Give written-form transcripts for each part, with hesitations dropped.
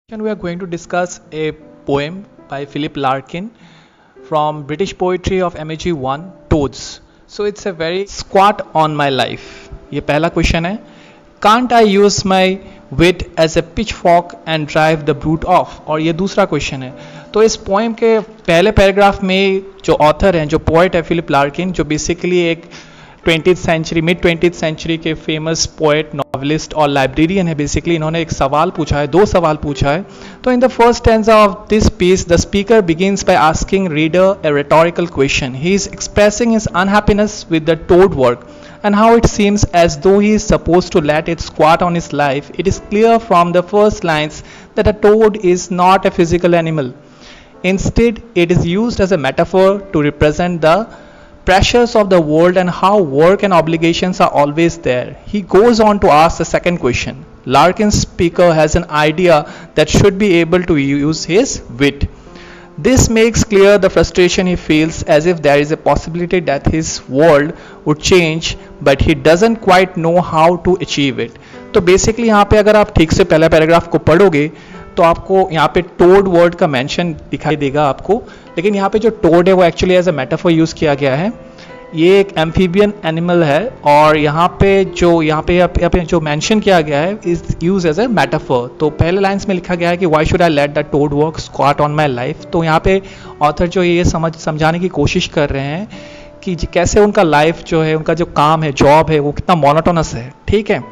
We are going to discuss a poem by Philip Larkin from British Poetry of MAG 1 Toads. So it's a very squat on my life. ये पहला question है. Can't I use my wit as a pitchfork and drive the brute off? और ये दूसरा question है. तो इस poem के पहले पैराग्राफ में जो ऑथर हैं, जो पोएट है फिलिप लार्किन, जो बेसिकली एक 20th century mid 20th century के फेमस पोएट, नॉवलिस्ट और लाइब्रेरियन है. बेसिकली इन्होंने एक सवाल पूछा है, दो सवाल पूछा है. तो in the first stanza of this piece the speaker begins by asking reader a rhetorical question. He is expressing his unhappiness with the toad work and how it seems as though he is supposed to let it squat on his life. It is clear from the first lines that a toad is not a physical animal. Instead, it is used as a metaphor to represent the pressures of the world and how work and obligations are always there. He goes on to ask the second question. Larkin's speaker has an idea that should be able to use his wit. This makes clear the frustration he feels, as if there is a possibility that his world would change, but he doesn't quite know how to achieve it. तो basically यहाँ पे अगर आप ठीक से पहला paragraph को पढ़ोगे तो आपको यहाँ पे टोड वर्ड का मेंशन दिखाई देगा आपको, लेकिन यहाँ पे जो टोड है वो actually as a metaphor use किया गया है. ये एक एम्फीबियन एनिमल है और यहाँ पे जो मेंशन किया गया है is use as a metaphor. तो पहले लाइंस में लिखा गया है कि why should I let the toad work squat on my life. तो यहाँ पे ऑथर जो ये समझाने की कोशिश कर रहे हैं कि कैसे उनका लाइफ जो है, उनका जो काम है, जॉब है, वो कितना मोनोटोनस है. ठीक है,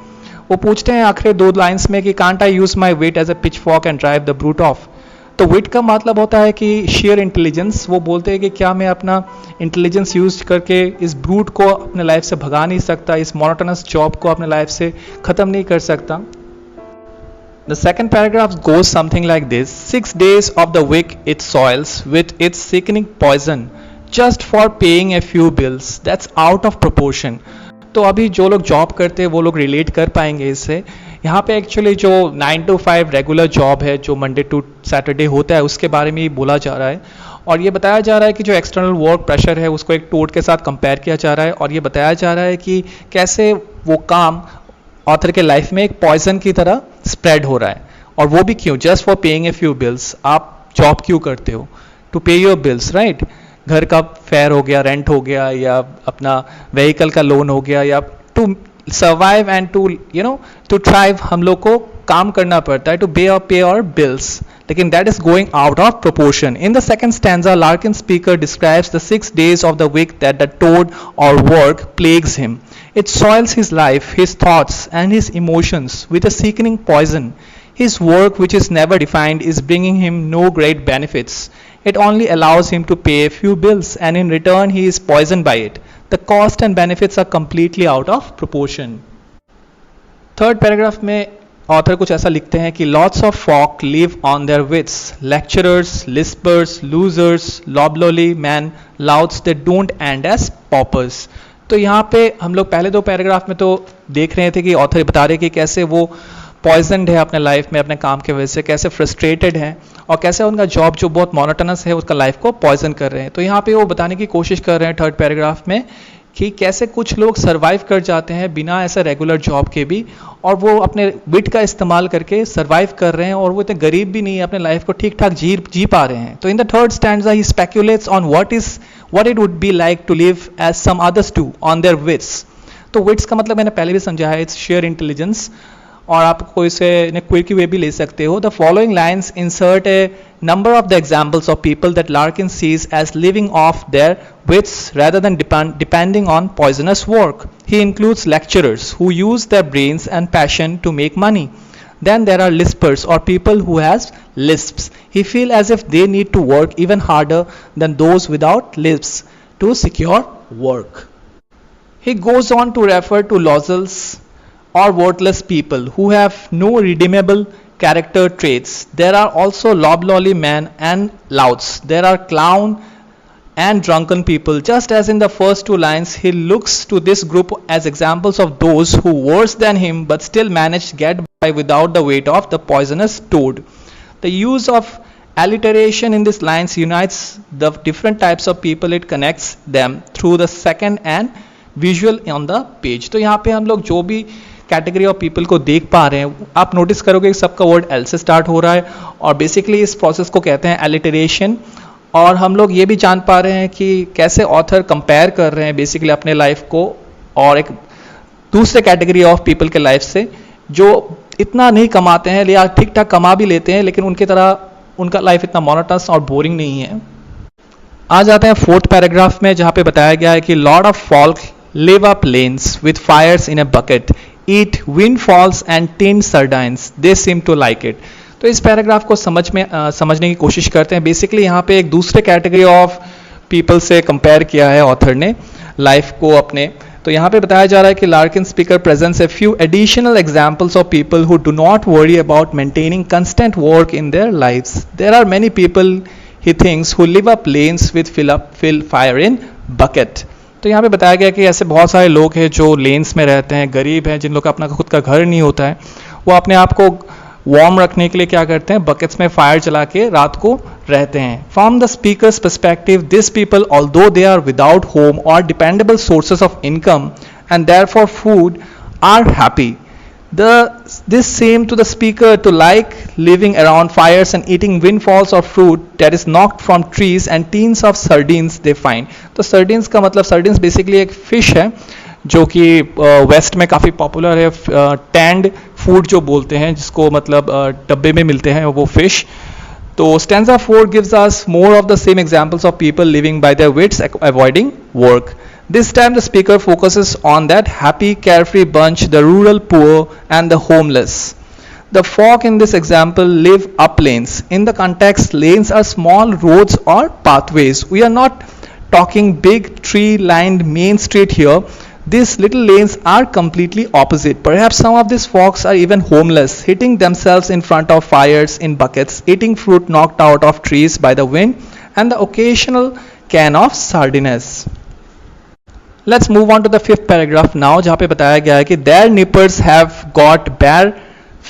वो पूछते हैं आखिरी दो लाइंस में कि can't I use my wit as a pitchfork and drive the brute off. तो विट का मतलब होता है कि शेयर इंटेलिजेंस. वो बोलते हैं कि क्या मैं अपना इंटेलिजेंस यूज करके इस ब्रूट को अपने लाइफ से भगा नहीं सकता, इस मोनोटोनस जॉब को अपने लाइफ से ख़त्म नहीं कर सकता. The second paragraph goes something like this. 6 days of the week it soils with its sickening poison just for paying a few bills. That's out of proportion. तो अभी जो लोग जॉब करते हैं वो लोग रिलेट कर पाएंगे इससे. यहाँ पे एक्चुअली जो 9 to 5 रेगुलर जॉब है जो मंडे टू सैटरडे होता है उसके बारे में ही बोला जा रहा है. और ये बताया जा रहा है कि जो एक्सटर्नल वर्क प्रेशर है उसको एक टोड के साथ कंपेयर किया जा रहा है. और ये बताया जा रहा है कि कैसे वो काम ऑथर के लाइफ में एक पॉइजन की तरह स्प्रेड हो रहा है. और वो भी क्यों? Just for paying a few bills. आप जॉब क्यों करते हो? टू पे योर बिल्स, राइट. घर का फेयर हो गया, रेंट हो गया, या अपना व्हीकल का लोन हो गया, या to survive and to thrive हम लोग को काम करना पड़ता है, टू पे और बिल्स. लेकिन that is going out of proportion. In the second stanza Larkin speaker describes the 6 days of the week that the toad or work plagues him. It soils his life, his thoughts and his emotions with a sickening poison. His work, which is never defined, is bringing him no great benefits. It only allows him to pay a few bills, and in return he is poisoned by it. The cost and benefits are completely out of proportion. Third paragraph में author कुछ ऐसा लिखते हैं कि lots of folk live on their wits. Lecturers, lispers, losers, loblolly men, louts that don't end as paupers. तो यहाँ पे हम लोग पहले दो पैराग्राफ में तो देख रहे थे कि ऑथर बता रहे कि कैसे वो पॉइजनड है अपने लाइफ में अपने काम की वजह से, कैसे फ्रस्ट्रेटेड है और कैसे उनका जॉब जो बहुत मोनोटोनस है उसका लाइफ को पॉइजन कर रहे हैं. तो यहाँ पे वो बताने की कोशिश कर रहे हैं थर्ड पैराग्राफ में कि कैसे कुछ लोग सरवाइव कर जाते हैं बिना ऐसे रेगुलर जॉब के भी, और वो अपने विट का इस्तेमाल करके सरवाइव कर रहे हैं, और वो इतने गरीब भी नहीं है, अपने लाइफ को ठीक ठाक जी पा रहे हैं. तो in the third stanza he speculates on what it would be like to live as some others do on their wits. तो wits का मतलब मैंने पहले भी समझाया है, इट्स शेयर इंटेलिजेंस, और आपको इसे क्विक वे भी ले सकते हो. The following lines insert a number of the examples of people that Larkin sees as living off their wits rather than depending on poisonous work. He includes lecturers who use their brains and passion to make money. Then there are lispers or people who has lisps. He feel as if they need to work even harder than those without lisps to secure work. He goes on to refer to losels or worthless people who have no redeemable character traits. There are also loblolly men and louts. There are clown and drunken people. Just as in the first two lines, he looks to this group as examples of those who worse than him but still manage to get by without the weight of the poisonous toad. The use of alliteration in these lines unites the different types of people. It connects them through the second and visual on the page. तो यहाँ पे हम लोग जो भी category of people को देख पा रहे हैं, आप नोटिस करोगे कि सबका वर्ड एल से स्टार्ट हो रहा है और बेसिकली इस प्रोसेस को कहते हैं एलिटरेशन। और हम लोग ये भी जान पा रहे हैं कि कैसे ऑथर कंपेयर कर रहे हैं बेसिकली अपने लाइफ को और एक दूसरे कैटेगरी ऑफ पीपल के लाइफ से जो इतना नहीं कमाते हैं या ठीक ठाक कमा भी लेते हैं लेकिन उनकी तरह उनका लाइफ इतना मोनोटोनस और बोरिंग नहीं है। आ जाते हैं फोर्थ पैराग्राफ में जहाँ पे बताया गया है कि lord of folk live up lanes with fires in a bucket, eat windfalls and tin sardines, they seem to like it. तो इस पैराग्राफ को समझने की कोशिश करते हैं। बेसिकली यहाँ पे एक दूसरे कैटेगरी ऑफ पीपल से कंपेयर किया है ऑथर ने लाइफ को अपने। तो यहाँ पे बताया जा रहा है कि Larkin speaker presents a few additional examples of people who do not worry about maintaining constant work in their lives. There are many people he thinks who live up lanes with fill fire in bucket. तो यहाँ पे बताया गया कि ऐसे बहुत सारे लोग हैं जो लेन्स में रहते हैं, गरीब हैं, जिन लोग का अपना खुद का घर नहीं होता है, वो अपने आप को वार्म रखने के लिए क्या करते हैं, बकेट्स में फायर जला के रात को रहते हैं। From the speaker's perspective, this people although they are without home or dependable sources of income and therefore food are happy. This seemed to the speaker to like living around fires and eating windfalls of fruit that is knocked from trees and tins of sardines they find। तो sardines का मतलब, sardines basically एक fish है जो कि waste में काफ़ी popular है, टैंड फूड जो बोलते हैं जिसको मतलब डब्बे में मिलते हैं वो फिश। तो stanza 4 gives us more of the same examples of people living by their wits avoiding work। This time the speaker focuses on that happy carefree bunch, the rural poor and the homeless। The folk in this example live up lanes। In the context, lanes are small roads or pathways। We are not talking big tree-lined main street here। These little lanes are completely opposite। Perhaps some of these folks are even homeless, hitting themselves in front of fires in buckets, eating fruit knocked out of trees by the wind, and the occasional can of sardines। Let's move on to the fifth paragraph now, जहाँ पे बताया गया है कि their nippers have got bare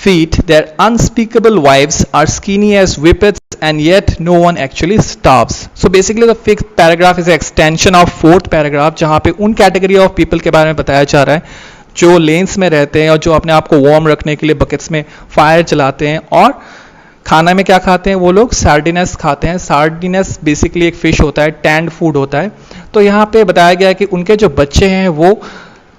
feet, their unspeakable wives are skinny as whippets, and yet no one actually starves। So basically the fifth paragraph is an extension of fourth paragraph, जहाँ पे उन category of people के बारे में बताया जा रहा है जो लेन्स में रहते हैं और जो अपने आप को वार्म रखने के लिए बकेट्स में फायर चलाते हैं और खाना में क्या खाते हैं वो लोग, सार्डिनस खाते हैं। सार्डिनस बेसिकली एक फिश होता है, टैंड फूड होता है। तो यहाँ पे बताया गया है कि उनके जो बच्चे हैं वो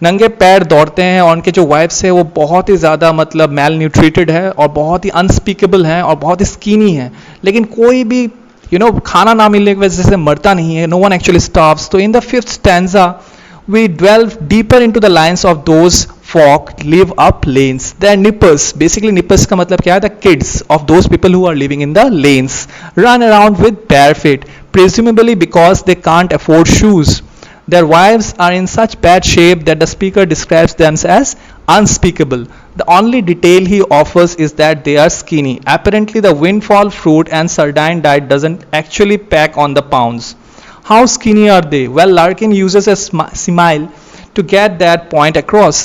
नंगे पैर दौड़ते हैं और उनके जो वाइफ्स है वो बहुत ही ज़्यादा मतलब मेल न्यूट्रिटेड है और बहुत ही अनस्पीकेबल हैं और बहुत ही स्कीनी है, लेकिन कोई भी खाना ना मिलने की वजह से मरता नहीं है। No one actually starves. तो in the fifth stanza we delve deeper into the lines of those folk live up lanes। Their nippers, basically nippers का मतलब क्या है, the kids of those people who are living in the lanes run around with bare feet, presumably because they can't afford shoes। Their wives are in such bad shape that the speaker describes them as unspeakable। The only detail he offers is that they are skinny। Apparently the windfall fruit and sardine diet doesn't actually pack on the pounds। How skinny are they? Well, Larkin uses a simile to get that point across।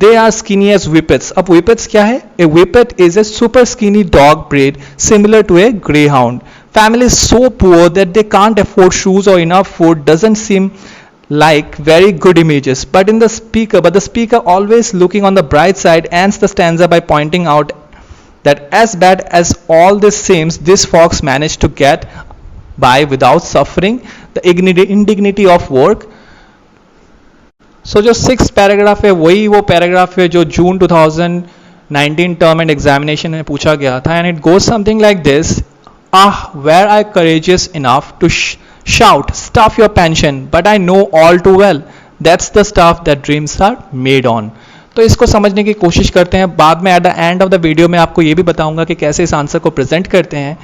They are skinny as whippets। अब whippets क्या है? A whippet is a super skinny dog breed similar to a greyhound। Families so poor that they can't afford shoes or enough food doesn't seem like very good images। But the speaker always looking on the bright side ends the stanza by pointing out that as bad as all this seems, these folks manage to get by without suffering the indignity of work। So जो 6th paragraph है वही वो paragraph है जो जून 2019 term and examination में पूछा गया था, and it goes something like this. were I courageous enough to shout stuff your pension, but I know all too well that's the stuff that dreams are made on। तो इसको समझने की कोशिश करते हैं, बाद में at the end of the video में आपको ये भी बताऊंगा कि कैसे इस आंसर को प्रेजेंट करते हैं।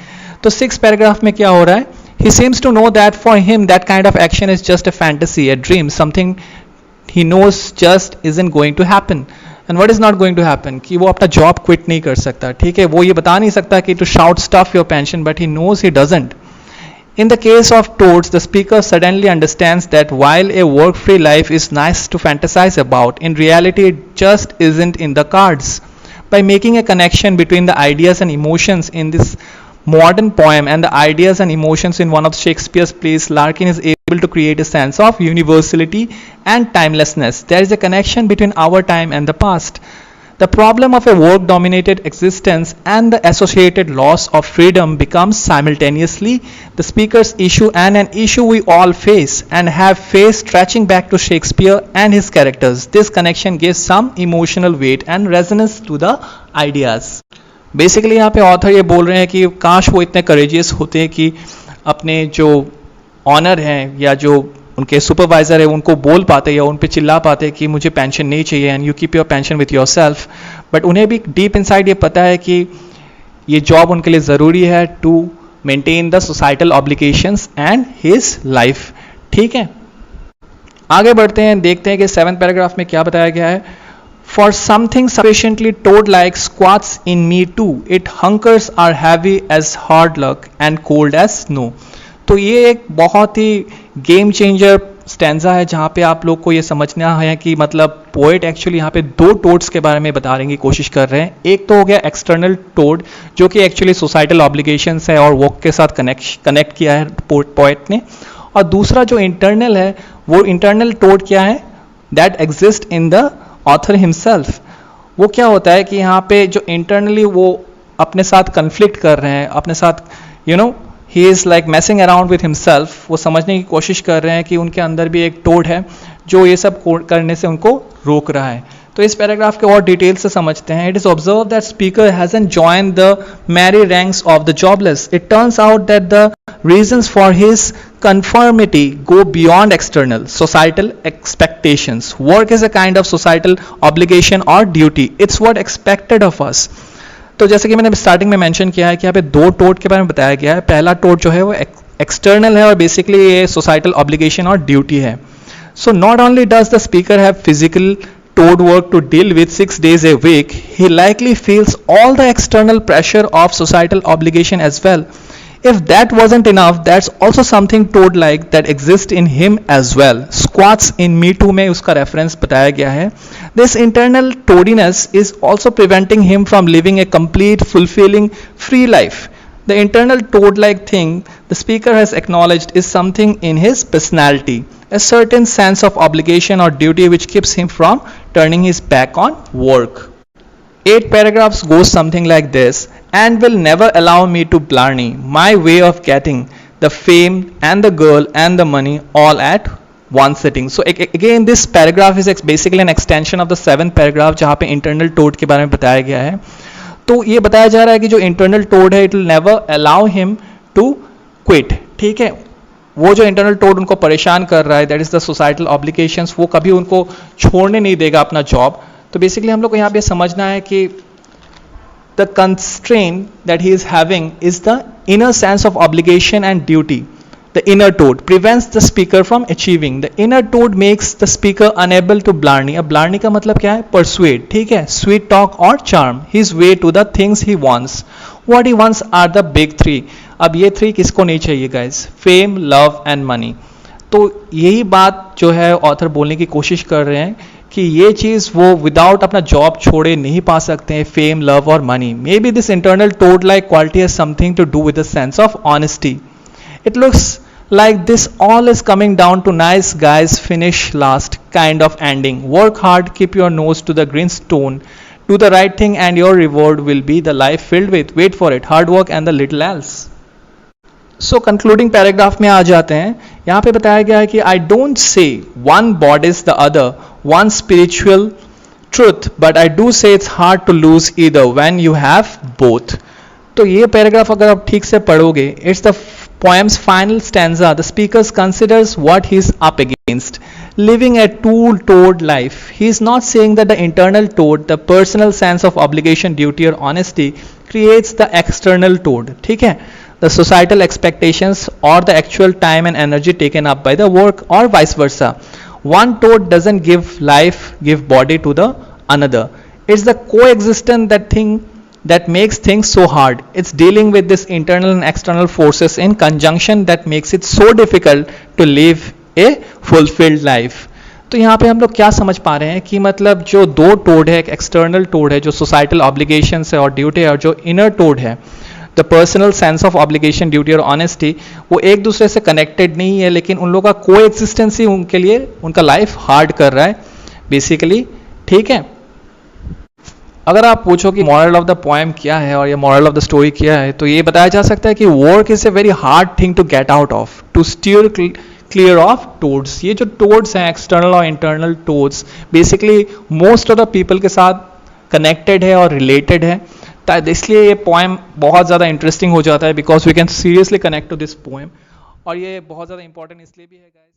तो 6th पैराग्राफ में क्या हो रहा है, he seems to know that for him that kind of action is just a fantasy, a dream, something he knows just isn't going to happen। And what is not going to happen? कि वो अपना job quit नहीं कर सकता, ठीक है, वो ये बता नहीं सकता कि to shout stuff your pension, but he knows he doesn't। In the case of toads, the speaker suddenly understands that while a work-free life is nice to fantasize about, in reality it just isn't in the cards। By making a connection between the ideas and emotions in this modern poem and the ideas and emotions in one of Shakespeare's plays, Larkin is able to create a sense of universality and timelessness। There is a connection between our time and the past। The problem of a work dominated existence and the associated loss of freedom becomes simultaneously the speaker's issue and an issue we all face and have faced, stretching back to Shakespeare and his characters. This connection gives some emotional weight and resonance to the ideas. Basically यहाँ पे author ये बोल रहे हैं कि काश वो इतने करेजियस होते कि अपने जो ऑनर हैं या जो उनके सुपरवाइज़र है उनको बोल पाते या उन पे चिल्ला पाते कि मुझे पेंशन नहीं चाहिए and you keep your pension with your self. But उन्हें भी डीप इनसाइड ये पता है कि ये जॉब उनके लिए ज़रूरी है to maintain the societal obligations and his life. ठीक है, आगे बढ़ते हैं, देखते हैं कि 7th पैराग्राफ में क्या बताया गया है. For something sufficiently toad-like squats in me too. It hunkers are heavy as hard luck and cold as snow. तो ये एक बहुत ही गेम चेंजर स्टैंजा है जहाँ पे आप लोग को ये समझना है कि मतलब पोएट एक्चुअली यहाँ पे 2 टोड्स के बारे में बताने की कोशिश कर रहे हैं. एक तो हो गया एक्सटर्नल टोड जो कि एक्चुअली सोसाइटल ऑब्लिगेशंस है और वर्क के साथ कनेक्ट किया है पोएट ने, और दूसरा जो इंटरनल है वो इंटरनल टोड क्या है, that exist in the author himself. वो क्या होता है कि यहाँ पे जो इंटरनली वो अपने साथ कन्फ्लिक्ट कर रहे हैं, अपने साथ he is like मैसिंग around with himself. वो समझने की कोशिश कर रहे हैं कि उनके अंदर भी एक टोड है जो ये सब करने से उनको रोक रहा है. तो इस पैराग्राफ के और डिटेल से समझते हैं. It is observe that speaker hasn't joined the merry ranks of the jobless. It turns out that the reasons for his conformity go beyond external societal expectations. Work is a kind of societal obligation or duty. It's what expected of us. तो जैसे कि मैंने starting में mention किया है कि यहाँ पे 2 टोड के बारे में बताया गया है. पहला टोड जो है वो एक्सटर्नल है और बेसिकली ये सोसाइटल ऑब्लिगेशन और ड्यूटी है. So not only does the speaker have physical toad work to deal with 6 days a week, he likely feels all the external pressure of societal obligation as well. If that wasn't enough, that's also something toad-like that exists in him as well. Squats in Me Too में उसका reference बताया गया है. This internal toadiness is also preventing him from living a complete, fulfilling, free life. The internal toad-like thing the speaker has acknowledged is something in his personality, a certain sense of obligation or duty which keeps him from turning his back on work. 8 paragraphs goes something like this. And will never allow me to blarney my way of getting the fame and the girl and the money all at one sitting. So again this paragraph is basically an extension of the 7th paragraph जहाँ पे internal toad के बारे में बताया गया है. तो ये बताया जा रहा है कि जो internal toad है it will never allow him to quit. ठीक है, वो जो इंटरनल टोड उनको परेशान कर रहा है that is the societal obligations, वो कभी उनको छोड़ने नहीं देगा अपना जॉब. तो बेसिकली हम लोग को यहाँ पे समझना है कि the constraint that he is having is the inner sense of obligation and duty. The inner toad prevents the speaker from achieving. The inner toad makes the speaker unable to blarney. अब blarney का मतलब क्या है, persuade. ठीक है, sweet talk or charm his way to the things he wants. What he wants are the big 3. अब ये 3 किसको नहीं चाहिए guys? Fame, love and money. तो यही बात जो है ऑथर बोलने की कोशिश कर रहे हैं कि ये चीज़ वो विदाउट अपना जॉब छोड़े नहीं पा सकते हैं, फेम, लव और money. Maybe this internal toad like quality has something to do with the sense of honesty. It looks like this all is coming down to nice guys finish last kind of ending. Work hard, keep your nose to the greenstone, do the right thing and your reward will be the life filled with, wait for it, hard work and the little else. So concluding paragraph में आ जाते हैं. यहाँ पे बताया गया है कि I don't say one bodies the other, one spiritual truth, but I do say it's hard to lose either when you have both. तो ये पैराग्राफ अगर आप ठीक से पढ़ोगे, it's the poem's final stanza. The speaker considers what he's up against, living a two-toed life. He is not saying that the internal toad, the personal sense of obligation, duty or honesty, creates the external toad. ठीक है, the societal expectations or the actual time and energy taken up by the work or vice versa. One toad doesn't give life, give body to the another. It's the coexistence that makes things so hard. It's dealing with this internal and external forces in conjunction that makes it so difficult to live a fulfilled life. तो यहाँ पे हम लोग क्या समझ पा रहे हैं कि मतलब जो 2 टोड है, एक एक्सटर्नल टोड है जो सोसाइटल ऑब्लिगेशंस है और ड्यूटी है, और जो इनर टोड है the personal sense of obligation, duty और ऑनेस्टी, वो एक दूसरे से कनेक्टेड नहीं है, लेकिन उन लोगों का को एक्सिस्टेंस ही उनके लिए उनका लाइफ हार्ड कर रहा है बेसिकली. ठीक है, अगर आप पूछो कि मॉरल ऑफ द पोएम क्या है और ये मॉरल ऑफ द स्टोरी क्या है, तो ये बताया जा सकता है कि work is a very hard thing to get out of, to steer clear of toads. ये जो टोड्स हैं, एक्सटर्नल और internal toads, basically most of the people के साथ कनेक्टेड है और रिलेटेड है। इसलिए ये पोएम बहुत ज़्यादा इंटरेस्टिंग हो जाता है, because we can seriously connect to this poem. और ये बहुत ज़्यादा इंपॉर्टेंट इसलिए भी है गाइस।